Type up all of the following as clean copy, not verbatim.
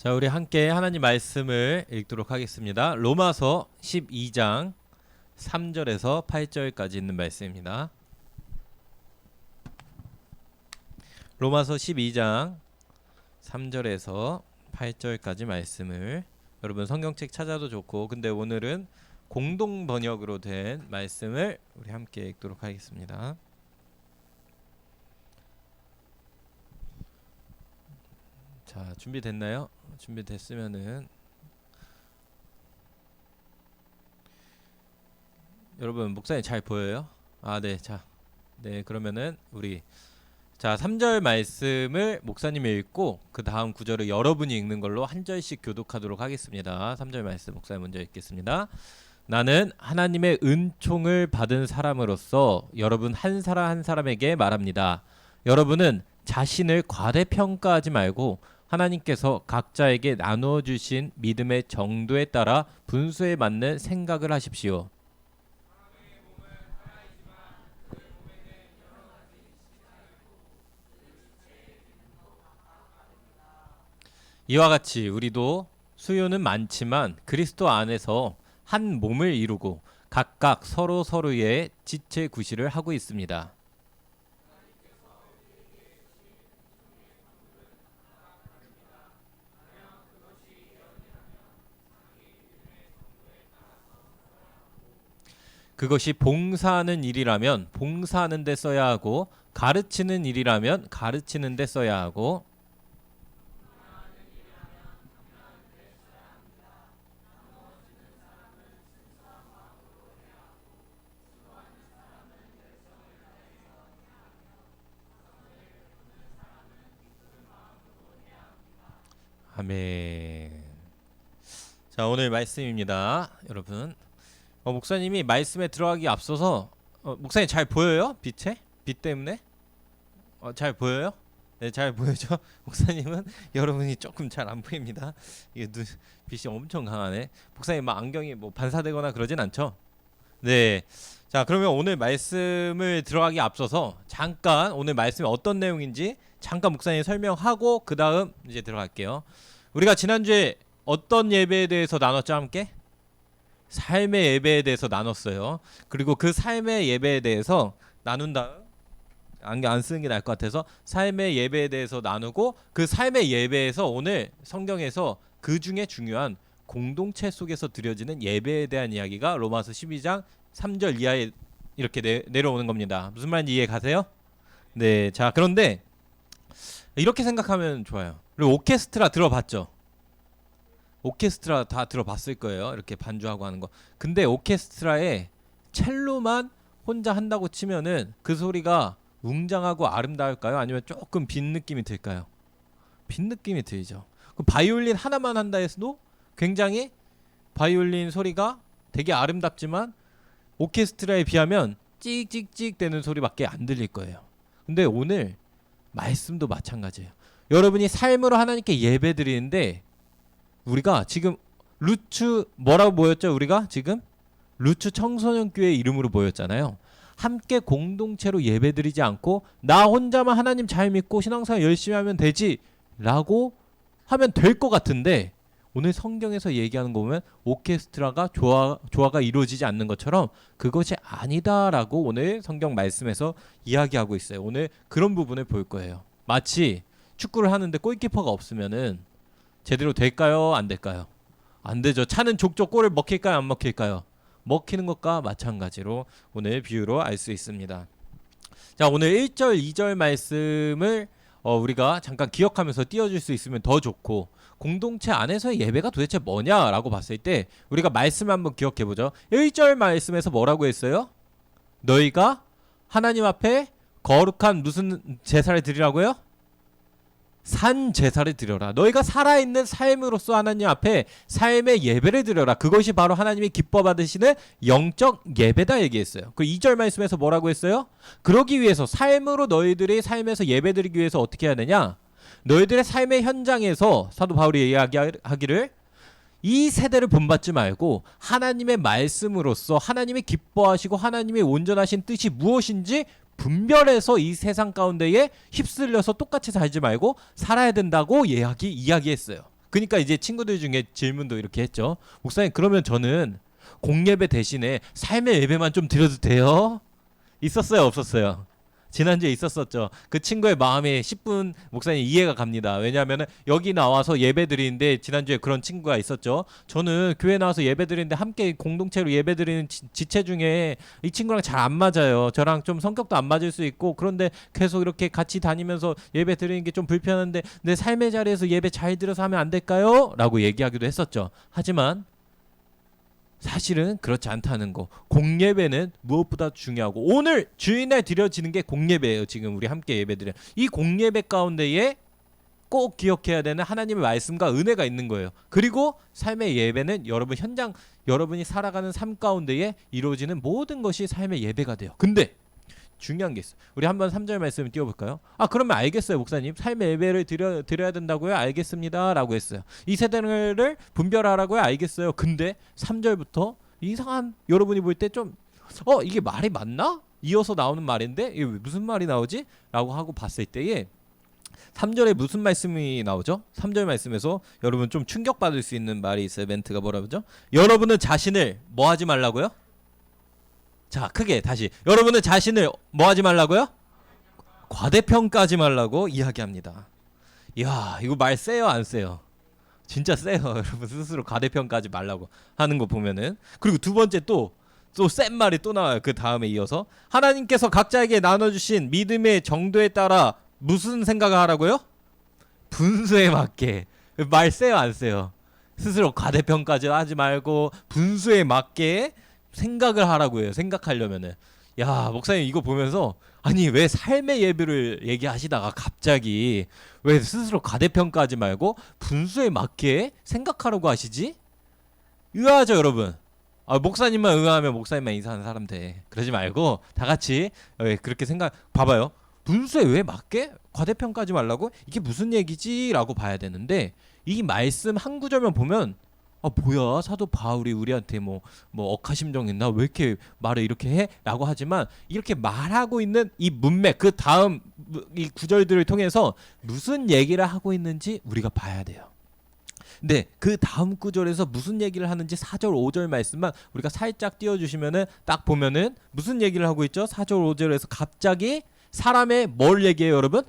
자, 우리 함께 하나님 말씀을 읽도록 하겠습니다. 로마서 12장 3절에서 8절까지 있는 말씀입니다. 로마서 12장 3절에서 8절까지 말씀을 여러분 성경책 찾아도 좋고, 근데 오늘은 공동 번역으로 된 말씀을 우리 함께 읽도록 하겠습니다. 자, 준비됐나요? 준비됐으면은 여러분 목사님 잘 보여요? 네. 자, 네, 그러면은 우리 3절 말씀을 목사님이 읽고 그 다음 구절을 여러분이 읽는 걸로 한 절씩 교독하도록 하겠습니다. 3절 말씀 목사님 먼저 읽겠습니다. 나는 하나님의 은총을 받은 사람으로서 여러분 한 사람 한 사람에게 말합니다. 여러분은 자신을 과대평가하지 말고 하나님께서 각자에게 나누어 주신 믿음의 정도에 따라 분수에 맞는 생각을 하십시오. 이와 같이 우리도 수요는 많지만 그리스도 안에서 한 몸을 이루고 각각 서로 서로의 지체 구실을 하고 있습니다. 그것이 봉사하는 일이라면 봉사하는 데 써야 하고, 가르치는 일이라면 가르치는 데 써야 하고, 아멘. 자, 오늘 말씀입니다. 여러분, 목사님이 말씀에 들어가기 앞서서 목사님 잘 보여요? 빛 때문에? 잘 보여요? 네, 잘 보여죠? 목사님은 여러분이 조금 잘 안 보입니다. 이게 빛이 엄청 강하네. 목사님 막 안경이 뭐 반사되거나 그러진 않죠? 네. 자, 그러면 오늘 말씀을 들어가기 앞서서 잠깐 오늘 말씀이 어떤 내용인지 잠깐 목사님 설명하고 그 다음 이제 들어갈게요. 우리가 지난주에 어떤 예배에 대해서 나눴죠, 함께? 삶의 예배에 대해서 나눴어요. 그리고 그 삶의 예배에 대해서 나눈 다음, 안경 안 쓰는 게 나을 것 같아서 삶의 예배에 대해서 나누고, 그 삶의 예배에서 오늘 성경에서 그 중에 중요한 공동체 속에서 드려지는 예배에 대한 이야기가 로마서 12장 3절 이하에 이렇게 내려오는 겁니다. 무슨 말인지 이해 가세요? 네. 자, 그런데 이렇게 생각하면 좋아요. 그리고 오케스트라 들어봤죠? 오케스트라 다 들어봤을 거예요. 이렇게 반주하고 하는 거. 근데 오케스트라에 첼로만 혼자 한다고 치면은 그 소리가 웅장하고 아름다울까요? 아니면 조금 빈 느낌이 들까요? 빈 느낌이 들죠. 그 바이올린 하나만 한다 해서도 굉장히 바이올린 소리가 되게 아름답지만 오케스트라에 비하면 찍찍찍 되는 소리밖에 안 들릴 거예요. 근데 오늘 말씀도 마찬가지예요. 여러분이 삶으로 하나님께 예배 드리는데, 우리가 지금 루츠 뭐라고 모였죠? 우리가 지금 루츠 청소년교회 이름으로 모였잖아요. 함께 공동체로 예배드리지 않고 나 혼자만 하나님 잘 믿고 신앙생활 열심히 하면 되지 라고 하면 될 것 같은데, 오늘 성경에서 얘기하는 거 보면 오케스트라가 조화가 이루어지지 않는 것처럼 그것이 아니다라고 오늘 성경 말씀에서 이야기하고 있어요. 오늘 그런 부분을 볼 거예요. 마치 축구를 하는데 골키퍼가 없으면은 제대로 될까요? 안 될까요? 안 되죠. 차는 족족 골을 먹힐까요? 안 먹힐까요? 먹히는 것과 마찬가지로 오늘 비유로 알 수 있습니다. 자, 오늘 1절, 2절 말씀을 우리가 잠깐 기억하면서 띄워줄 수 있으면 더 좋고, 공동체 안에서의 예배가 도대체 뭐냐라고 봤을 때 우리가 말씀 한번 기억해보죠. 1절 말씀에서 뭐라고 했어요? 너희가 하나님 앞에 거룩한 무슨 제사를 드리라고요? 산 제사를 드려라. 너희가 살아있는 삶으로서 하나님 앞에 삶의 예배를 드려라. 그것이 바로 하나님이 기뻐 받으시는 영적 예배다 얘기했어요. 그 2절 말씀에서 뭐라고 했어요? 그러기 위해서, 삶으로 너희들이 삶에서 예배 드리기 위해서 어떻게 해야 되냐? 너희들의 삶의 현장에서 사도 바울이 이야기하기를 이 세대를 본받지 말고 하나님의 말씀으로서 하나님이 기뻐하시고 하나님의 온전하신 뜻이 무엇인지 분별해서 이 세상 가운데에 휩쓸려서 똑같이 살지 말고 살아야 된다고 이야기했어요. 그러니까 이제 친구들 중에 질문도 이렇게 했죠. 목사님 그러면 저는 공예배 대신에 삶의 예배만 좀 드려도 돼요? 있었어요 없었어요? 지난주에 있었었죠. 그 친구의 마음이 10분 목사님 이해가 갑니다. 왜냐하면 여기 나와서 예배 드리는데 지난주에 그런 친구가 있었죠. 저는 교회 나와서 예배 드리는데 함께 공동체로 예배 드리는 지체 중에 이 친구랑 잘 안 맞아요. 저랑 좀 성격도 안 맞을 수 있고 그런데 계속 이렇게 같이 다니면서 예배 드리는 게 좀 불편한데 내 삶의 자리에서 예배 잘 드려서 하면 안 될까요? 라고 얘기하기도 했었죠. 하지만 사실은 그렇지 않다는 거. 공예배는 무엇보다 중요하고 오늘 주일날 드려지는 게 공예배예요. 지금 우리 함께 예배드려. 이 공예배 가운데에 꼭 기억해야 되는 하나님의 말씀과 은혜가 있는 거예요. 그리고 삶의 예배는 여러분 현장 여러분이 살아가는 삶 가운데에 이루어지는 모든 것이 삶의 예배가 돼요. 근데 중요한 게 있어요. 우리 한번 3절 말씀 띄워볼까요? 아 그러면 알겠어요 목사님. 삶의 예배를 드려야 된다고요? 알겠습니다 라고 했어요. 이 세대를 분별하라고요? 알겠어요. 근데 3절부터 이상한 여러분이 볼 때 좀 이게 말이 맞나? 이어서 나오는 말인데 이게 무슨 말이 나오지? 라고 하고 봤을 때에 3절에 무슨 말씀이 나오죠? 3절 말씀에서 여러분 좀 충격받을 수 있는 말이 있어요. 멘트가 뭐라고죠? 여러분은 자신을 뭐 하지 말라고요? 자 크게 다시 여러분은 자신을 뭐 하지 말라고요? 과대평가하지 말라고 이야기합니다. 이야 이거 말 세요 안 세요? 진짜 세요. 여러분 스스로 과대평가하지 말라고 하는 거 보면은. 그리고 두 번째 또 센 말이 또 나와요. 그 다음에 이어서 하나님께서 각자에게 나눠주신 믿음의 정도에 따라 무슨 생각을 하라고요? 분수에 맞게. 말 세요 안 세요? 스스로 과대평가하지 말고 분수에 맞게 생각을 하라고 해요. 생각하려면은. 야 목사님 이거 보면서 아니 왜 삶의 예배를 얘기하시다가 갑자기 왜 스스로 과대평가하지 말고 분수에 맞게 생각하라고 하시지? 의아하죠 여러분? 목사님만 의아하면 목사님만 이상한 사람 돼. 그러지 말고 다 같이 그렇게 생각 봐봐요. 분수에 왜 맞게? 과대평가하지 말라고? 이게 무슨 얘기지? 라고 봐야 되는데 이 말씀 한 구절만 보면 뭐야 사도 바울이 우리한테 뭐 억하심정했나 왜 이렇게 말을 이렇게 해? 라고 하지만 이렇게 말하고 있는 이 문맥 그 다음 이 구절들을 통해서 무슨 얘기를 하고 있는지 우리가 봐야 돼요. 근데 그 다음 구절에서 무슨 얘기를 하는지 4절 5절 말씀만 우리가 살짝 띄워주시면은 딱 보면은 무슨 얘기를 하고 있죠? 4절 5절에서 갑자기 사람의 뭘 얘기해요 여러분?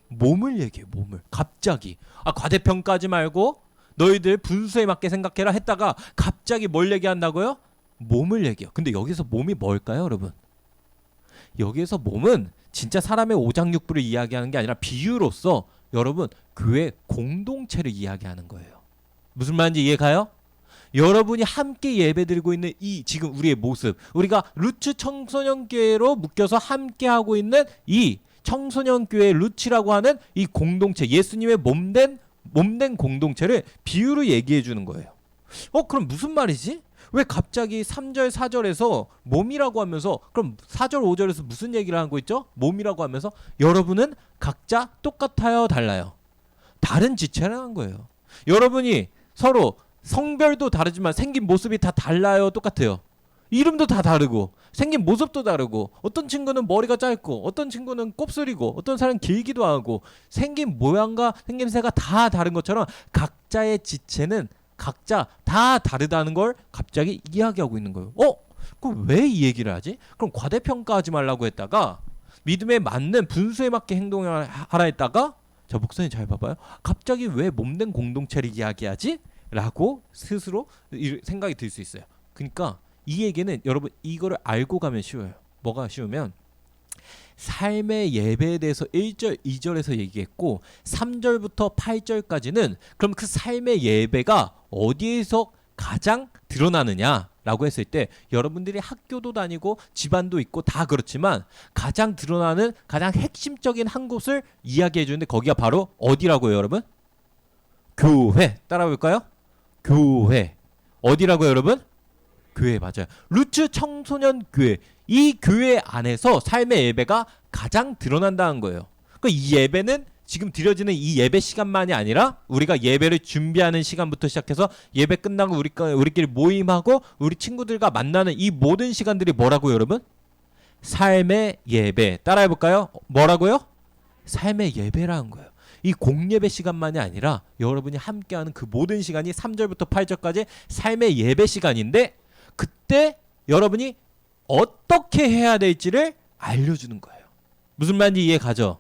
몸을 얘기해요. 몸을 갑자기 과대평가하지 말고 너희들 분수에 맞게 생각해라 했다가 갑자기 뭘 얘기한다고요? 몸을 얘기해요. 근데 여기서 몸이 뭘까요 여러분? 여기에서 몸은 진짜 사람의 오장육부를 이야기하는 게 아니라 비유로서 여러분 교회 공동체를 이야기하는 거예요. 무슨 말인지 이해가요? 여러분이 함께 예배드리고 있는 이 지금 우리의 모습 우리가 루츠 청소년교회로 묶여서 함께하고 있는 이 청소년교회 루츠라고 하는 이 공동체 예수님의 몸된 공동체를 비유로 얘기해 주는 거예요. 그럼 무슨 말이지? 왜 갑자기 3절 4절에서 몸이라고 하면서 그럼 4절 5절에서 무슨 얘기를 하고 있죠? 몸이라고 하면서 여러분은 각자 똑같아요 달라요? 다른 지체라는 거예요. 여러분이 서로 성별도 다르지만 생긴 모습이 다 달라요 똑같아요? 이름도 다 다르고 생긴 모습도 다르고 어떤 친구는 머리가 짧고 어떤 친구는 곱슬이고 어떤 사람은 길기도 하고 생긴 모양과 생김새가 다 다른 것처럼 각자의 지체는 각자 다 다르다는 걸 갑자기 이야기하고 있는 거예요. 그럼 왜 이 얘기를 하지? 그럼 과대평가하지 말라고 했다가 믿음에 맞는 분수에 맞게 행동을 하라 했다가 자 목사님 잘 봐봐요. 갑자기 왜 몸된 공동체를 이야기하지? 라고 스스로 생각이 들 수 있어요. 그러니까 이 얘기는 여러분 이거를 알고 가면 쉬워요. 뭐가 쉬우면 삶의 예배에 대해서 1절 2절에서 얘기했고 3절부터 8절까지는 그럼 그 삶의 예배가 어디에서 가장 드러나느냐 라고 했을 때 여러분들이 학교도 다니고 집안도 있고 다 그렇지만 가장 드러나는 가장 핵심적인 한 곳을 이야기해 주는데 거기가 바로 어디라고요 여러분? 교회. 따라 볼까요? 교회. 어디라고요 여러분? 교회 맞아요. 루츠 청소년 교회. 이 교회 안에서 삶의 예배가 가장 드러난다는 거예요. 그러니까 이 예배는 지금 드려지는 이 예배 시간만이 아니라 우리가 예배를 준비하는 시간부터 시작해서 예배 끝나고 우리끼리 모임하고 우리 친구들과 만나는 이 모든 시간들이 뭐라고요 여러분? 삶의 예배. 따라해볼까요? 뭐라고요? 삶의 예배라는 거예요. 이 공예배 시간만이 아니라 여러분이 함께하는 그 모든 시간이 3절부터 8절까지 삶의 예배 시간인데, 그때 여러분이 어떻게 해야 될지를 알려주는 거예요. 무슨 말인지 이해 가죠?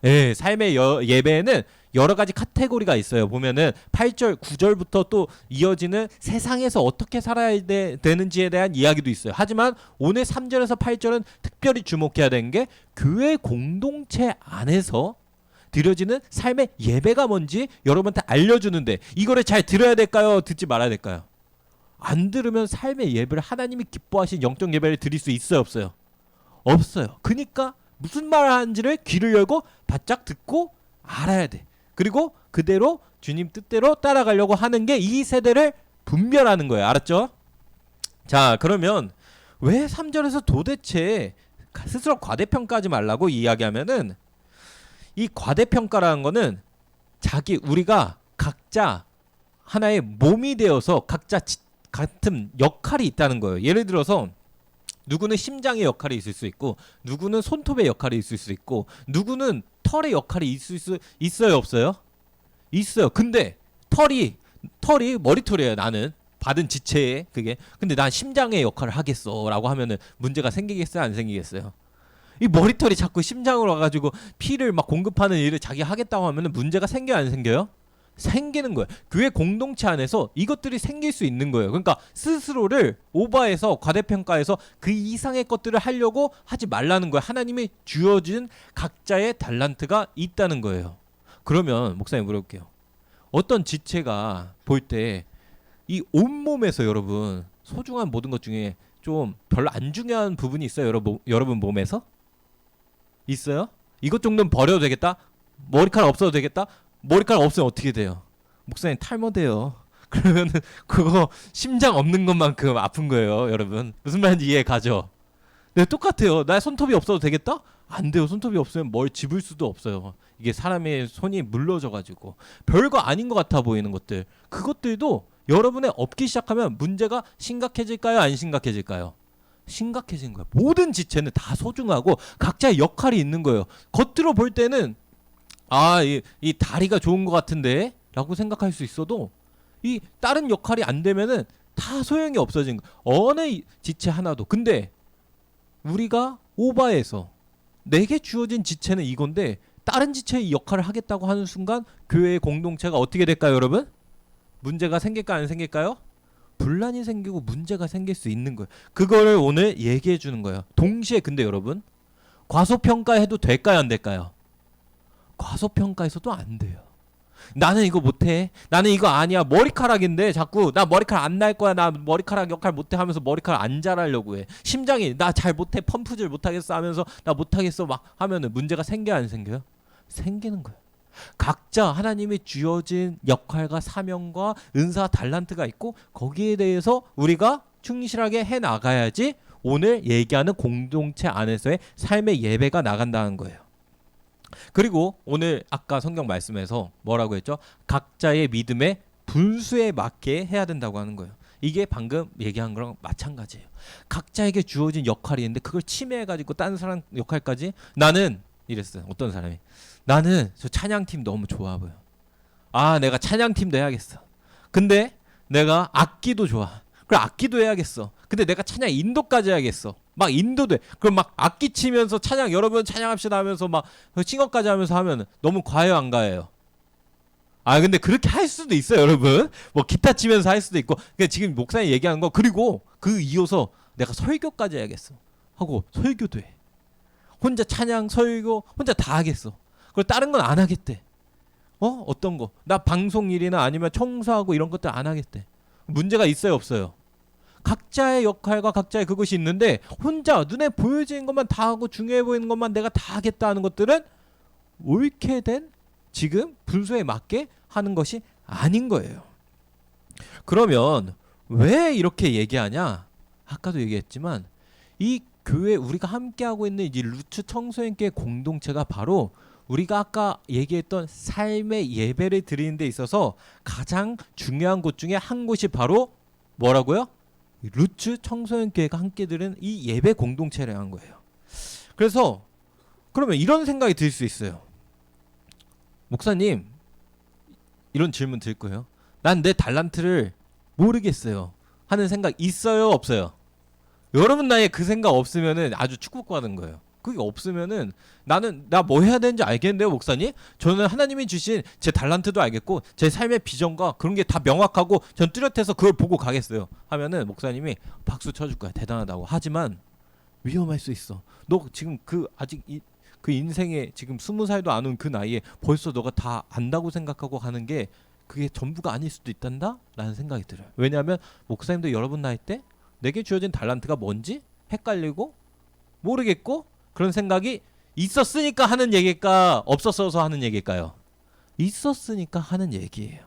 예, 삶의 예배에는 여러 가지 카테고리가 있어요. 보면은 8절, 9절부터 또 이어지는 세상에서 어떻게 살아야 되는지에 대한 이야기도 있어요. 하지만 오늘 3절에서 8절은 특별히 주목해야 되는 게 교회 공동체 안에서 드려지는 삶의 예배가 뭔지 여러분한테 알려주는데, 이거를 잘 들어야 될까요? 듣지 말아야 될까요? 안 들으면 삶의 예배를, 하나님이 기뻐하신 영적 예배를 드릴 수 있어요, 없어요? 없어요. 그러니까 무슨 말을 하는지를 귀를 열고 바짝 듣고 알아야 돼. 그리고 그대로 주님 뜻대로 따라가려고 하는 게 이 세대를 분별하는 거예요. 알았죠? 자, 그러면 왜 3절에서 도대체 스스로 과대평가하지 말라고 이야기하면은, 이 과대평가라는 거는 우리가 각자 하나의 몸이 되어서 각자 같은 역할이 있다는 거예요. 예를 들어서 누구는 심장의 역할이 있을 수 있고, 누구는 손톱의 역할이 있을 수 있고, 누구는 털의 역할이 있을 수 있어요, 없어요? 있어요. 근데 털이 머리털이에요. 나는 받은 지체에 그게. 근데 난 심장의 역할을 하겠어라고 하면은 문제가 생기겠어요, 안 생기겠어요? 이 머리털이 자꾸 심장으로 와가지고 피를 막 공급하는 일을 자기 하겠다고 하면은 문제가 생겨요, 안 생겨요? 생기는 거예요. 교회 공동체 안에서 이것들이 생길 수 있는 거예요. 그러니까 스스로를 오버해서 과대평가해서 그 이상의 것들을 하려고 하지 말라는 거예요. 하나님이 주어진 각자의 달란트가 있다는 거예요. 그러면 목사님 물어볼게요. 어떤 지체가 볼 때 이 온몸에서 여러분 소중한 모든 것 중에 좀 별로 안 중요한 부분이 있어요? 여러분 몸에서? 있어요? 이것 정도는 버려도 되겠다? 머리카락 없어도 되겠다? 머리카락 없으면 어떻게 돼요? 목사님 탈모 돼요. 그러면은 그거 심장 없는 것만큼 아픈 거예요, 여러분. 무슨 말인지 이해 가죠? 네, 똑같아요. 나 손톱이 없어도 되겠다? 안 돼요. 손톱이 없으면 뭘 집을 수도 없어요. 이게 사람의 손이 물러져가지고 별거 아닌 것 같아 보이는 것들, 그것들도 여러분의 없기 시작하면 문제가 심각해질까요, 안 심각해질까요? 심각해진 거예요. 모든 지체는 다 소중하고 각자의 역할이 있는 거예요. 겉으로 볼 때는 이 다리가 좋은 것 같은데 라고 생각할 수 있어도, 이 다른 역할이 안 되면은 다 소용이 없어진 거예요. 어느 지체 하나도. 근데 우리가 오바해서 내게 주어진 지체는 이건데 다른 지체의 역할을 하겠다고 하는 순간 교회의 공동체가 어떻게 될까요, 여러분? 문제가 생길까요, 안 생길까요? 분란이 생기고 문제가 생길 수 있는 거예요. 그거를 오늘 얘기해 주는 거예요. 동시에 근데 여러분, 과소평가해도 될까요, 안 될까요? 과소평가해서도 안 돼요. 나는 이거 못해. 나는 이거 아니야. 머리카락인데 자꾸 나 머리카락 안 날 거야. 나 머리카락 역할 못해 하면서 머리카락 안 자라려고 해. 심장이 나 잘 못해. 펌프질 못하겠어 하면서 나 못하겠어 막 하면은 문제가 생겨요, 안 생겨요? 생기는 거예요. 각자 하나님이 주어진 역할과 사명과 은사, 달란트가 있고 거기에 대해서 우리가 충실하게 해 나가야지 오늘 얘기하는 공동체 안에서의 삶의 예배가 나간다는 거예요. 그리고 오늘 아까 성경 말씀에서 뭐라고 했죠? 각자의 믿음의 분수에 맞게 해야 된다고 하는 거예요. 이게 방금 얘기한 거랑 마찬가지예요. 각자에게 주어진 역할이 있는데 그걸 침해해가지고 다른 사람 역할까지. 나는 이랬어요. 어떤 사람이, 나는 저 찬양팀 너무 좋아 보여. 내가 찬양팀도 해야겠어. 근데 내가 악기도 좋아. 그래, 악기도 해야겠어. 근데 내가 찬양 인도까지 해야겠어. 막 인도돼. 그럼 막 악기 치면서 찬양, 여러분 찬양합시다 하면서 막 칭어까지 하면서 하면 너무 과해요, 안 과해요? 근데 그렇게 할 수도 있어요, 여러분. 뭐 기타 치면서 할 수도 있고. 그러니까 지금 목사님 얘기하는 거, 그리고 그 이어서 내가 설교까지 해야겠어 하고 설교도 해. 혼자 찬양, 설교 혼자 다 하겠어. 그리고 다른 건 안 하겠대. 어떤 거? 나 방송 일이나 아니면 청소하고 이런 것들 안 하겠대. 문제가 있어요, 없어요? 각자의 역할과 각자의 그것이 있는데 혼자 눈에 보여지는 것만 다 하고 중요해 보이는 것만 내가 다 하겠다 하는 것들은 옳게 된 지금 분수에 맞게 하는 것이 아닌 거예요. 그러면 왜 이렇게 얘기하냐? 아까도 얘기했지만 이 교회 우리가 함께하고 있는 이 루츠 청소년교회 공동체가 바로 우리가 아까 얘기했던 삶의 예배를 드리는 데 있어서 가장 중요한 곳 중에 한 곳이 바로 뭐라고요? 루츠 청소년교회가 함께 드리는 이 예배 공동체라는 거예요. 그래서 그러면 이런 생각이 들 수 있어요. 목사님 이런 질문 드릴 거예요. 난 내 달란트를 모르겠어요 하는 생각 있어요 없어요? 여러분 나이에 그 생각 없으면은 아주 축복받은 거예요. 그게 없으면은 나는 나 뭐 해야 되는지 알겠는데요 목사님? 저는 하나님이 주신 제 달란트도 알겠고 제 삶의 비전과 그런 게 다 명확하고 전 뚜렷해서 그걸 보고 가겠어요 하면은 목사님이 박수 쳐줄 거야. 대단하다고. 하지만 위험할 수 있어. 너 지금 그 아직 그 인생에 지금 20살도 안 온 그 나이에 벌써 너가 다 안다고 생각하고 하는 게 그게 전부가 아닐 수도 있단다? 라는 생각이 들어요. 왜냐하면 목사님도 여러분 나이 때 내게 주어진 달란트가 뭔지 헷갈리고 모르겠고 그런 생각이 있었으니까 하는 얘기일까 없었어서 하는 얘기일까요? 있었으니까 하는 얘기예요.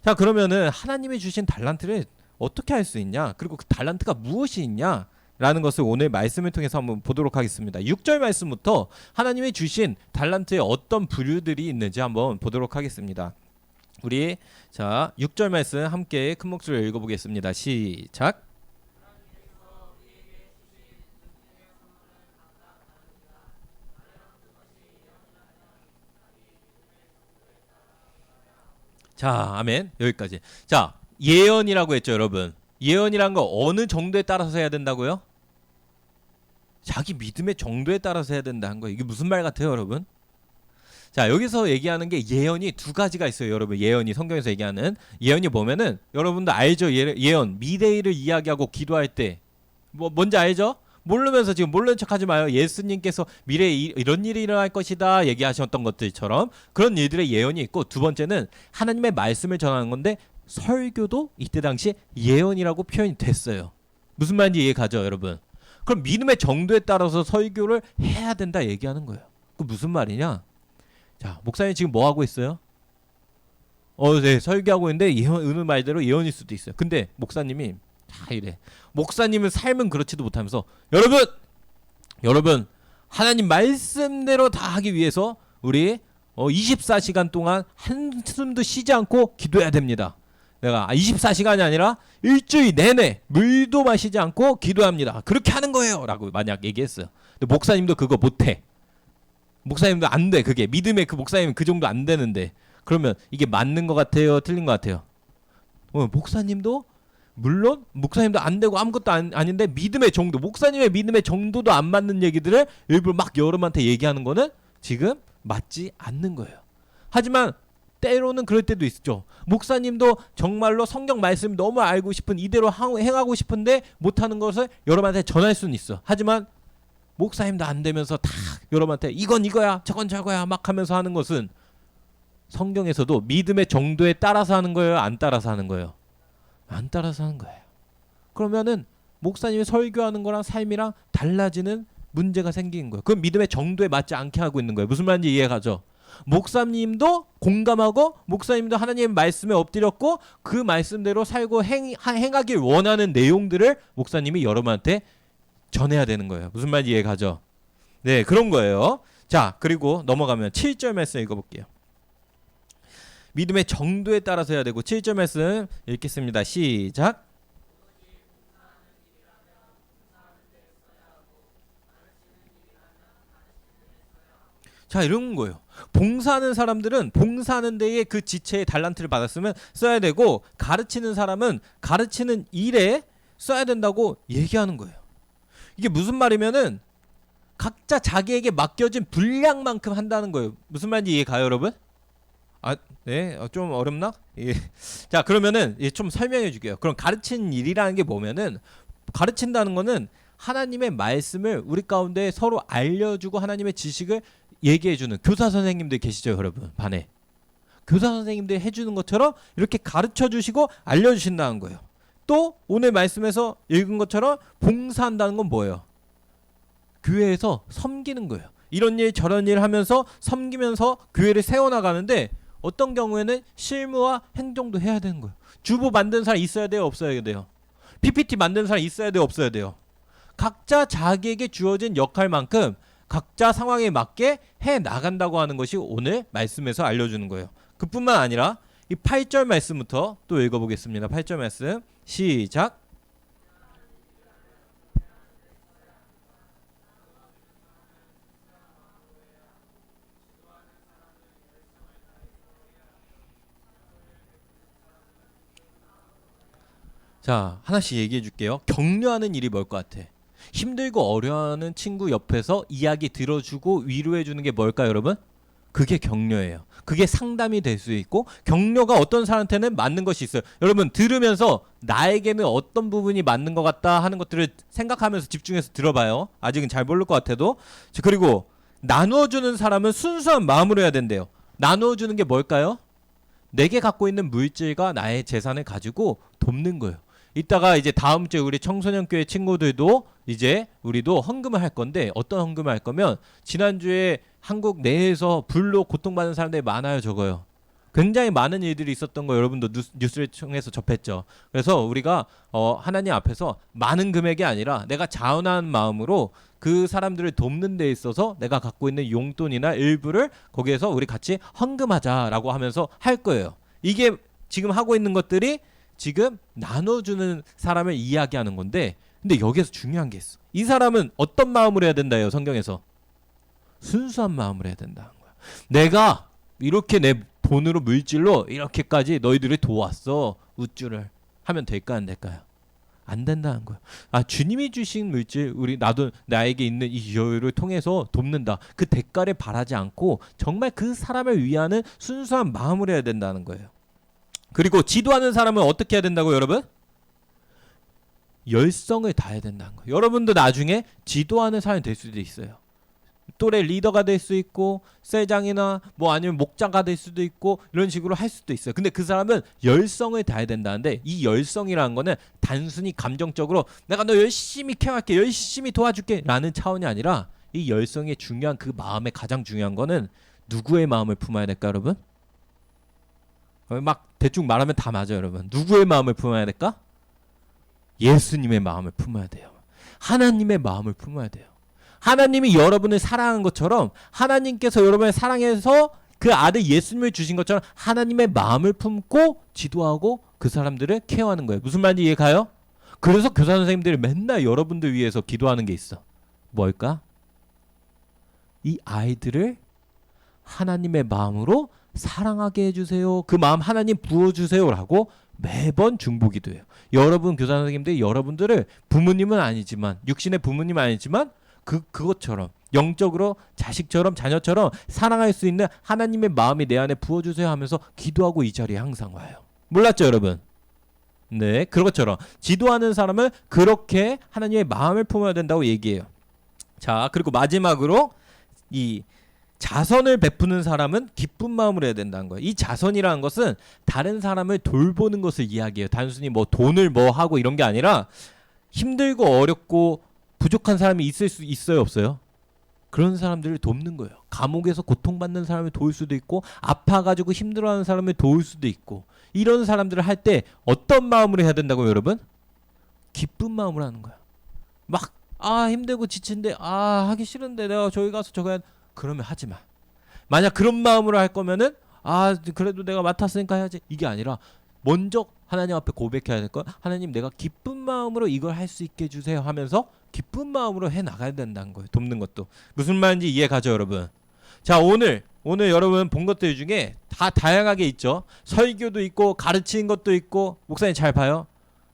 자, 그러면은 하나님이 주신 달란트를 어떻게 할 수 있냐? 그리고 그 달란트가 무엇이 있냐? 라는 것을 오늘 말씀을 통해서 한번 보도록 하겠습니다. 6절 말씀부터 하나님이 주신 달란트에 어떤 부류들이 있는지 한번 보도록 하겠습니다. 우리 자 6절 말씀 함께 큰 목소리로 읽어보겠습니다. 시작. 자, 아멘. 여기까지. 자, 예언이라고 했죠, 여러분. 예언이란 거 어느 정도에 따라서 해야 된다고요? 자기 믿음의 정도에 따라서 해야 된다는 거예요. 이게 무슨 말 같아요, 여러분? 자, 여기서 얘기하는 게 예언이 두 가지가 있어요, 여러분. 예언이 성경에서 얘기하는 예언이 뭐면은 여러분도 알죠? 예언 미래일을 이야기하고 기도할 때 뭔지 알죠? 모르면서 지금 모르는 척하지 마요. 예수님께서 미래에 이런 일이 일어날 것이다 얘기하셨던 것들처럼 그런 일들의 예언이 있고, 두 번째는 하나님의 말씀을 전하는 건데 설교도 이때 당시 예언이라고 표현이 됐어요. 무슨 말인지 이해가죠, 여러분? 그럼 믿음의 정도에 따라서 설교를 해야 된다 얘기하는 거예요. 그 무슨 말이냐? 자, 목사님 지금 뭐 하고 있어요? 네, 설교하고 있는데 오늘 말대로 예언일 수도 있어요. 근데 목사님이 다 이래. 목사님은 삶은 그렇지도 못하면서 여러분 하나님 말씀대로 다 하기 위해서 우리 24시간 동안 한숨도 쉬지 않고 기도해야 됩니다. 내가 24시간이 아니라 일주일 내내 물도 마시지 않고 기도합니다. 그렇게 하는 거예요 라고 만약 얘기했어요. 근데 목사님도 그거 못해. 목사님도 안 돼. 그게 믿음의 그 목사님은 그 정도 안 되는데 그러면 이게 맞는 것 같아요? 틀린 것 같아요? 목사님도 물론 목사님도 안 되고 아무것도 아닌데 믿음의 정도, 목사님의 믿음의 정도도 안 맞는 얘기들을 일부러 막 여러분한테 얘기하는 거는 지금 맞지 않는 거예요. 하지만 때로는 그럴 때도 있죠. 목사님도 정말로 성경 말씀 너무 알고 싶은 이대로 행하고 싶은데 못하는 것을 여러분한테 전할 수는 있어. 하지만 목사님도 안 되면서 다 여러분한테 이건 이거야 저건 저거야 막 하면서 하는 것은 성경에서도 믿음의 정도에 따라서 하는 거예요? 안 따라서 하는 거예요? 안 따라서 하는 거예요. 그러면은 목사님이 설교하는 거랑 삶이랑 달라지는 문제가 생기는 거예요. 그건 믿음의 정도에 맞지 않게 하고 있는 거예요. 무슨 말인지 이해가죠? 목사님도 공감하고 목사님도 하나님의 말씀에 엎드렸고 그 말씀대로 살고 행하길 원하는 내용들을 목사님이 여러분한테 전해야 되는 거예요. 무슨 말인지 이해가죠? 네, 그런 거예요. 자, 그리고 넘어가면 7절 말씀 읽어볼게요. 믿음의 정도에 따라서 해야 되고 7절 말씀 읽겠습니다. 시작. 자, 이런 거예요. 봉사하는 사람들은 봉사하는 데에 그 지체의 달란트를 받았으면 써야 되고, 가르치는 사람은 가르치는 일에 써야 된다고 얘기하는 거예요. 이게 무슨 말이면은 각자 자기에게 맡겨진 분량만큼 한다는 거예요. 무슨 말인지 이해가요, 여러분? 네, 좀 어렵나? 예. 자, 그러면은 좀 설명해 줄게요. 그럼 가르치는 일이라는 게 뭐면은, 가르친다는 거는 하나님의 말씀을 우리 가운데 서로 알려주고 하나님의 지식을 얘기해주는 교사 선생님들 계시죠, 여러분? 반에 교사 선생님들이 해주는 것처럼 이렇게 가르쳐주시고 알려주신다는 거예요. 또 오늘 말씀에서 읽은 것처럼 봉사한다는 건 뭐예요? 교회에서 섬기는 거예요. 이런 일 저런 일 하면서 섬기면서 교회를 세워나가는데, 어떤 경우에는 실무와 행정도 해야 되는 거예요. 주보 만든 사람 있어야 돼요, 없어야 돼요? PPT 만든 사람 있어야 돼요, 없어야 돼요? 각자 자기에게 주어진 역할만큼 각자 상황에 맞게 해 나간다고 하는 것이 오늘 말씀에서 알려주는 거예요. 그뿐만 아니라 이 8절 말씀부터 또 읽어보겠습니다. 8절 말씀 시작. 자, 하나씩 얘기해 줄게요. 격려하는 일이 뭘 것 같아? 힘들고 어려워하는 친구 옆에서 이야기 들어주고 위로해 주는 게 뭘까요, 여러분? 그게 격려예요. 그게 상담이 될 수 있고, 격려가 어떤 사람한테는 맞는 것이 있어요. 여러분 들으면서 나에게는 어떤 부분이 맞는 것 같다 하는 것들을 생각하면서 집중해서 들어봐요. 아직은 잘 모를 것 같아도. 그리고 나누어주는 사람은 순수한 마음으로 해야 된대요. 나누어주는 게 뭘까요? 내게 갖고 있는 물질과 나의 재산을 가지고 돕는 거예요. 이따가 이제 다음 주에 우리 청소년교회 친구들도 이제 우리도 헌금을 할 건데, 어떤 헌금을 할 거면, 지난주에 한국 내에서 불로 고통받는 사람들이 많아요. 적어요. 굉장히 많은 일들이 있었던 거 여러분도 뉴스를 통해서 접했죠. 그래서 우리가 하나님 앞에서 많은 금액이 아니라 내가 자원하는 마음으로 그 사람들을 돕는 데 있어서 내가 갖고 있는 용돈이나 일부를 거기에서 우리 같이 헌금하자라고 하면서 할 거예요. 이게 지금 하고 있는 것들이 지금 나눠주는 사람을 이야기하는 건데, 근데 여기에서 중요한 게 있어. 이 사람은 어떤 마음으로 해야 된다요? 성경에서 순수한 마음으로 해야 된다는 거야. 내가 이렇게 내 돈으로 물질로 이렇게까지 너희들을 도왔어, 우쭐을 하면 될까 안 될까요? 안 된다는 거야. 아, 주님이 주신 물질, 우리 나도 나에게 있는 이 여유를 통해서 돕는다. 그 대가를 바라지 않고 정말 그 사람을 위하는 순수한 마음으로 해야 된다는 거예요. 그리고 지도하는 사람은 어떻게 해야 된다고, 여러분? 열성을 다해야 된다는 거예요. 여러분도 나중에 지도하는 사람이 될 수도 있어요. 또래 리더가 될 수 있고, 셀장이나 뭐 아니면 목자가 될 수도 있고, 이런 식으로 할 수도 있어요. 근데 그 사람은 열성을 다해야 된다는데, 이 열성이라는 거는 단순히 감정적으로 내가 너 열심히 케어할게, 열심히 도와줄게 라는 차원이 아니라, 이 열성의 중요한 그 마음의 가장 중요한 거는 누구의 마음을 품어야 될까, 여러분? 막 대충 말하면 다 맞아요, 여러분. 누구의 마음을 품어야 될까? 예수님의 마음을 품어야 돼요. 하나님의 마음을 품어야 돼요. 하나님이 여러분을 사랑한 것처럼, 하나님께서 여러분을 사랑해서 그 아들 예수님을 주신 것처럼 하나님의 마음을 품고 지도하고 그 사람들을 케어하는 거예요. 무슨 말인지 이해가요? 그래서 교사 선생님들이 맨날 여러분들 위해서 기도하는 게 있어. 뭘까? 이 아이들을 하나님의 마음으로 사랑하게 해주세요. 그 마음 하나님 부어주세요라고 매번 중보기도해요. 여러분 교사 선생님들이 여러분들을, 부모님은 아니지만, 육신의 부모님은 아니지만 그것처럼 영적으로 자식처럼 자녀처럼 사랑할 수 있는 하나님의 마음이 내 안에 부어주세요 하면서 기도하고 이 자리에 항상 와요. 몰랐죠, 여러분? 네, 그것처럼 지도하는 사람은 그렇게 하나님의 마음을 품어야 된다고 얘기해요. 자, 그리고 마지막으로 이 자선을 베푸는 사람은 기쁜 마음으로 해야 된다는 거예요. 이 자선이라는 것은 다른 사람을 돌보는 것을 이야기해요. 단순히 뭐 돈을 뭐 하고 이런 게 아니라, 힘들고 어렵고 부족한 사람이 있을 수 있어요, 없어요? 그런 사람들을 돕는 거예요. 감옥에서 고통받는 사람을 도울 수도 있고, 아파가지고 힘들어하는 사람을 도울 수도 있고, 이런 사람들을 할 때 어떤 마음으로 해야 된다고요, 여러분? 기쁜 마음으로 하는 거야. 막 힘들고 지친데 하기 싫은데 내가 저기 가서 저거 해야, 그러면 하지 마. 만약 그런 마음으로 할 거면은 그래도 내가 맡았으니까 해야지, 이게 아니라 먼저 하나님 앞에 고백해야 될 거, 하나님 내가 기쁜 마음으로 이걸 할 수 있게 해주세요 하면서 기쁜 마음으로 해 나가야 된다는 거예요. 돕는 것도. 무슨 말인지 이해 가죠, 여러분? 자, 오늘 여러분 본 것들 중에 다 다양하게 있죠. 설교도 있고 가르치는 것도 있고, 목사님 잘 봐요.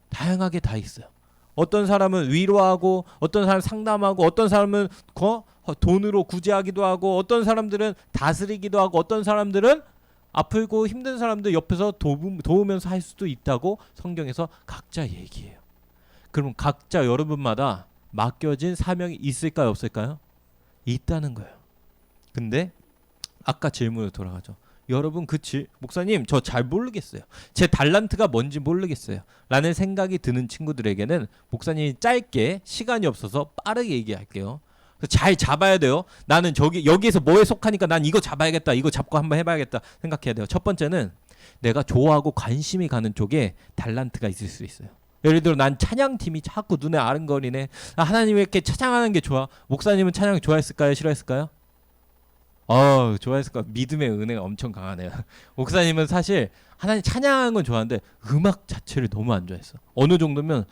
다양하게 다 있어요. 어떤 사람은 위로하고, 어떤 사람은 상담하고, 어떤 사람은 돈으로 구제하기도 하고, 어떤 사람들은 다스리기도 하고, 어떤 사람들은 아프고 힘든 사람들 옆에서 도우면서 할 수도 있다고 성경에서 각자 얘기해요. 그럼 각자 여러분마다 맡겨진 사명이 있을까요, 없을까요? 있다는 거예요. 근데 아까 질문으로 돌아가죠. 여러분 목사님 저 잘 모르겠어요. 제 달란트가 뭔지 모르겠어요 라는 생각이 드는 친구들에게는 목사님이 짧게, 시간이 없어서 빠르게 얘기할게요. 잘 잡아야 돼요. 나는 여기에서 뭐에 속하니까 난 이거 잡아야겠다, 이거 잡고 한번 해봐야겠다 생각해야 돼요. 첫 번째는 내가 좋아하고 관심이 가는 쪽에 달란트가 있을 수 있어요. 예를 들어 난 찬양팀이 자꾸 눈에 아른거리네. 하나님 왜 이렇게 찬양하는 게 좋아? 목사님은 찬양 좋아했을까요, 싫어했을까요? 좋아했을 거야. 믿음의 은혜가 엄청 강하네요. 목사님은 사실 하나님 찬양하는 건 좋아하는데 음악 자체를 너무 안 좋아했어. 어느 정도면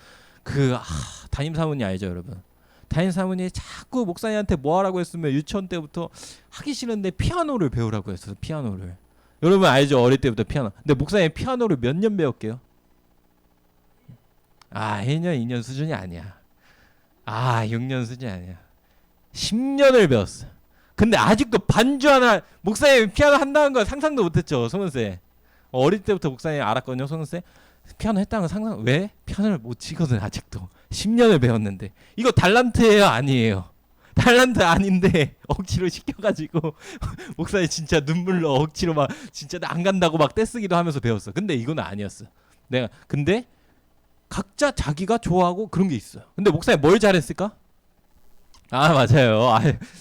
담임 사모님 알죠, 여러분? 담임 사모님이 자꾸 목사님한테 뭐 하라고 했으면 유치원 때부터 하기 싫은데 피아노를 배우라고 했어요. 피아노를. 여러분 알죠? 어릴 때부터 피아노. 근데 목사님 피아노를 몇 년 배웠게요? 아 1년 2년 수준이 아니야. 아 6년 수준이 아니야. 10년을 배웠어. 근데 아직도 반주 하나 목사님 피아노 한다는 거 상상도 못했죠 송은쌤. 어릴 때부터 목사님 알았거든요 송은쌤. 피아노 했다는 거 상상. 왜? 피아노를 못 치거든 아직도. 10년을 배웠는데. 이거 달란트예요 아니에요? 달란트 아닌데 억지로 시켜가지고 목사님 진짜 눈물로 억지로 막 진짜 나 안 간다고 막 떼쓰기도 하면서 배웠어. 근데 이건 아니었어. 내가 근데 각자 자기가 좋아하고 그런 게 있어요. 근데 목사님 뭘 잘했을까? 아 맞아요. 아,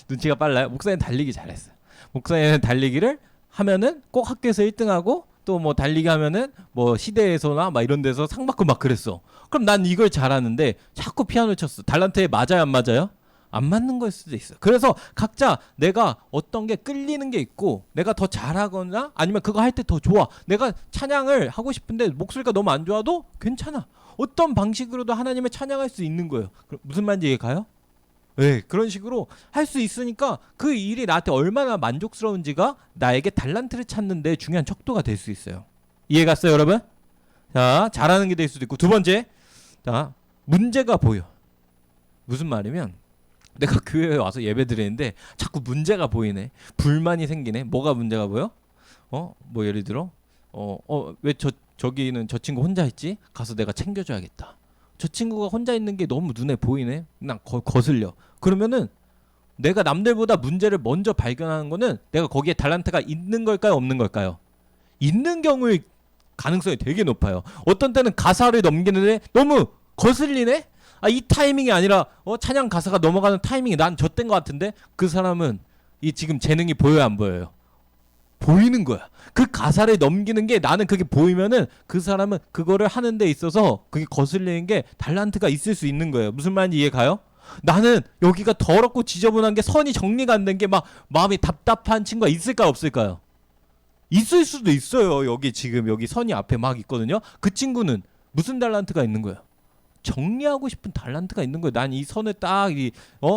눈치가 빨라요. 목사님 달리기 잘했어요. 목사님은 달리기를 하면은 꼭 학교에서 1등하고 또 뭐 달리기 하면은 뭐 시대에서나 막 이런 데서 상 받고 막 그랬어. 그럼 난 이걸 잘하는데 자꾸 피아노를 쳤어. 달란트에 맞아요 안 맞아요? 안 맞는 걸 수도 있어. 그래서 각자 내가 어떤 게 끌리는 게 있고 내가 더 잘하거나 아니면 그거 할 때 더 좋아. 내가 찬양을 하고 싶은데 목소리가 너무 안 좋아도 괜찮아. 어떤 방식으로도 하나님을 찬양할 수 있는 거예요. 무슨 말인지 이해 가요? 네, 그런 식으로 할 수 있으니까 그 일이 나한테 얼마나 만족스러운지가 나에게 달란트를 찾는 데 중요한 척도가 될 수 있어요. 이해 갔어요 여러분? 자, 잘하는 게 될 수도 있고. 두 번째, 자, 문제가 보여. 무슨 말이면 내가 교회에 와서 예배 드리는데 자꾸 문제가 보이네. 불만이 생기네. 뭐가 문제가 보여? 뭐 예를 들어 왜 저기는 저 친구 혼자 있지? 가서 내가 챙겨줘야겠다. 저 친구가 혼자 있는 게 너무 눈에 보이네. 난 거슬려. 그러면은 내가 남들보다 문제를 먼저 발견하는 거는 내가 거기에 달란트가 있는 걸까요? 없는 걸까요? 있는 경우의 가능성이 되게 높아요. 어떤 때는 가사를 넘기는데 너무 거슬리네? 아, 이 타이밍이 아니라 찬양 가사가 넘어가는 타이밍이 난 젖된 것 같은데 그 사람은 이 지금 재능이 보여요 안 보여요? 보이는 거야. 그 가사를 넘기는 게 나는 그게 보이면은 그 사람은 그거를 하는 데 있어서 그게 거슬리는 게 달란트가 있을 수 있는 거예요. 무슨 말인지 이해 가요? 나는 여기가 더럽고 지저분한 게 선이 정리가 안 된 게 막 마음이 답답한 친구가 있을까요 없을까요? 있을 수도 있어요. 여기 지금 여기 선이 앞에 막 있거든요. 그 친구는 무슨 달란트가 있는 거예요? 정리하고 싶은 달란트가 있는 거예요. 난 이 선을 딱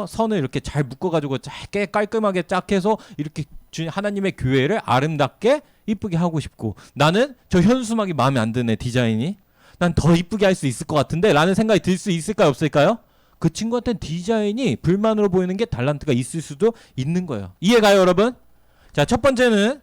선을 이렇게 잘 묶어가지고 짧게 깔끔하게 쫙 해서 이렇게 하나님의 교회를 아름답게 이쁘게 하고 싶고 나는 저 현수막이 마음에 안 드네 디자인이. 난 더 이쁘게 할 수 있을 것 같은데 라는 생각이 들 수 있을까요 없을까요? 그 친구한테는 디자인이 불만으로 보이는 게 달란트가 있을 수도 있는 거예요. 이해가요 여러분? 자, 첫 번째는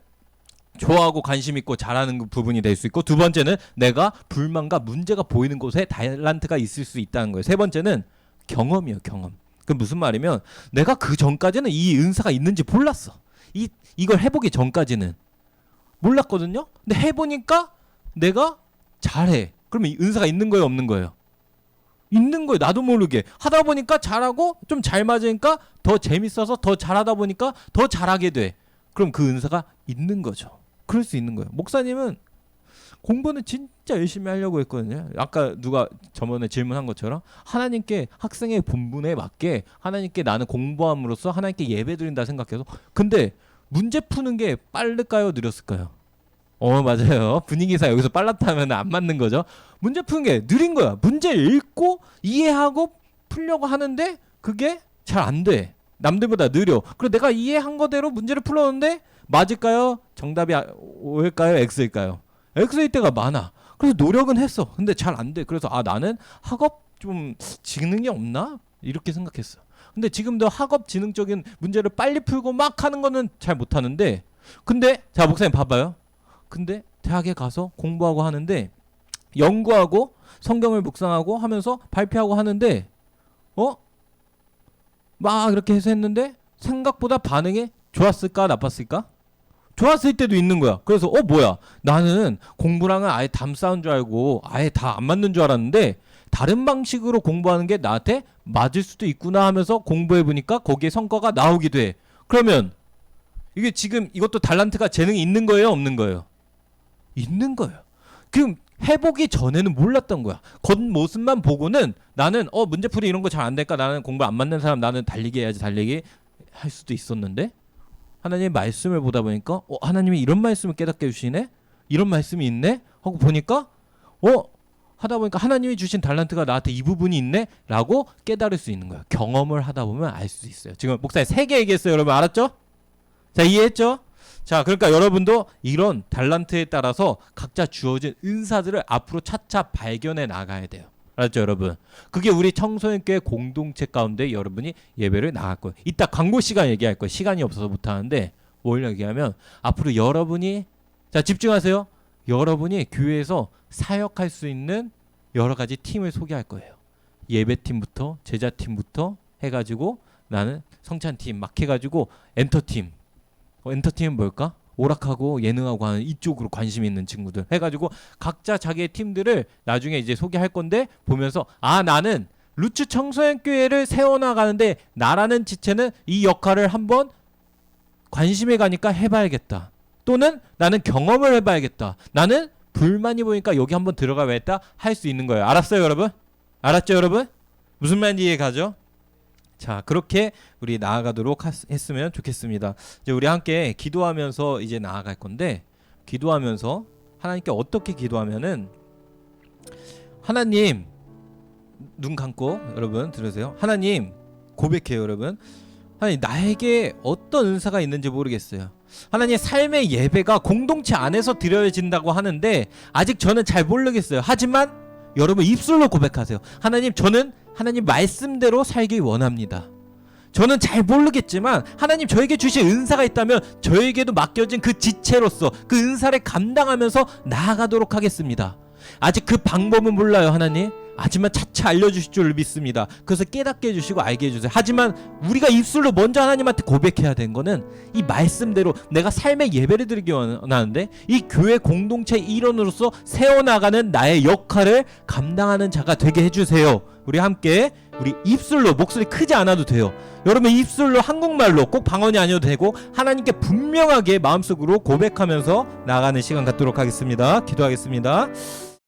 좋아하고 관심 있고 잘하는 부분이 될 수 있고 두 번째는 내가 불만과 문제가 보이는 곳에 달란트가 있을 수 있다는 거예요. 세 번째는 경험이에요. 경험. 그 무슨 말이면 내가 그 전까지는 이 은사가 있는지 몰랐어. 이걸 해보기 전까지는 몰랐거든요. 근데 해보니까 내가 잘해. 그러면 이 은사가 있는 거예요 없는 거예요? 있는 거예요. 나도 모르게 하다 보니까 잘하고 좀 잘 맞으니까 더 재밌어서 더 잘하다 보니까 더 잘하게 돼. 그럼 그 은사가 있는 거죠. 그럴 수 있는 거예요. 목사님은 공부는 진짜 열심히 하려고 했거든요. 아까 누가 저번에 질문한 것처럼 하나님께 학생의 본분에 맞게 하나님께 나는 공부함으로써 하나님께 예배드린다 생각해서 근데 문제 푸는 게 빠를까요 느렸을까요? 맞아요. 분위기상 여기서 빨랐다면 안 맞는 거죠. 문제 푸는 게 느린 거야. 문제를 읽고 이해하고 풀려고 하는데 그게 잘 안 돼. 남들보다 느려. 그리고 내가 이해한 거대로 문제를 풀었는데 맞을까요? 정답이 O일까요? X일까요? X일 때가 많아. 그래서 노력은 했어. 근데 잘 안 돼. 그래서 나는 학업 좀 지능이 없나? 이렇게 생각했어. 근데 지금도 학업 지능적인 문제를 빨리 풀고 막 하는 거는 잘 못하는데 근데 자 목사님 봐봐요. 근데 대학에 가서 공부하고 하는데 연구하고 성경을 묵상하고 하면서 발표하고 하는데 막 이렇게 해서 했는데 생각보다 반응이 좋았을까 나빴을까? 좋았을 때도 있는 거야. 그래서 뭐야 나는 공부랑은 아예 담 싸운 줄 알고 아예 다 안 맞는 줄 알았는데 다른 방식으로 공부하는 게 나한테 맞을 수도 있구나 하면서 공부해보니까 거기에 성과가 나오기도 해. 그러면 이게 지금 이것도 달란트가 재능이 있는 거예요 없는 거예요? 있는 거예요. 그럼 해보기 전에는 몰랐던 거야. 겉모습만 보고는 나는 문제풀이 이런 거 잘 안 될까 나는 공부 안 맞는 사람 나는 달리기 해야지 달리기 할 수도 있었는데 하나님의 말씀을 보다 보니까 하나님이 이런 말씀을 깨닫게 해주시네? 이런 말씀이 있네? 하고 보니까 하다 보니까 하나님이 주신 달란트가 나한테 이 부분이 있네? 라고 깨달을 수 있는 거예요. 경험을 하다 보면 알 수 있어요. 지금 목사님 3개 얘기했어요. 여러분 알았죠? 자 이해했죠? 자 그러니까 여러분도 이런 달란트에 따라서 각자 주어진 은사들을 앞으로 차차 발견해 나가야 돼요. 알았죠 여러분? 그게 우리 청소년교회 공동체 가운데 여러분이 예배를 나갈 거예요. 이따 광고 시간 얘기할 거예요. 시간이 없어서 못하는데 뭘 얘기하면 앞으로 여러분이 자 집중하세요. 여러분이 교회에서 사역할 수 있는 여러 가지 팀을 소개할 거예요. 예배팀부터 제자팀부터 해가지고 나는 성찬팀 막 해가지고 엔터팀 엔터팀은 뭘까? 오락하고 예능하고 하는 이쪽으로 관심 있는 친구들 해가지고 각자 자기의 팀들을 나중에 이제 소개할 건데 보면서 아 나는 루츠 청소년교회를 세워나가는데 나라는 지체는 이 역할을 한번 관심이 가니까 해봐야겠다. 또는 나는 경험을 해봐야겠다. 나는 불만이 보니까 여기 한번 들어가야겠다 할 수 있는 거예요. 알았어요 여러분? 알았죠 여러분? 무슨 말인지 이해가죠? 자 그렇게 우리 나아가도록 했으면 좋겠습니다. 이제 우리 함께 기도하면서 이제 나아갈 건데 기도하면서 하나님께 어떻게 기도하면은 하나님 눈 감고 여러분 들으세요. 하나님 고백해요 여러분. 하나님 나에게 어떤 은사가 있는지 모르겠어요. 하나님 삶의 예배가 공동체 안에서 드려진다고 하는데 아직 저는 잘 모르겠어요. 하지만 여러분 입술로 고백하세요. 하나님 저는 하나님 말씀대로 살기 원합니다. 저는 잘 모르겠지만 하나님 저에게 주신 은사가 있다면 저에게도 맡겨진 그 지체로서 그 은사를 감당하면서 나아가도록 하겠습니다. 아직 그 방법은 몰라요 하나님. 하지만 차차 알려주실 줄 믿습니다. 그래서 깨닫게 해주시고 알게 해주세요. 하지만 우리가 입술로 먼저 하나님한테 고백해야 되는 거는 이 말씀대로 내가 삶의 예배를 드리기 원하는데 이 교회 공동체 일원으로서 세워나가는 나의 역할을 감당하는 자가 되게 해주세요. 우리 함께 우리 입술로 목소리 크지 않아도 돼요. 여러분 입술로 한국말로 꼭 방언이 아니어도 되고 하나님께 분명하게 마음속으로 고백하면서 나가는 시간 갖도록 하겠습니다. 기도하겠습니다.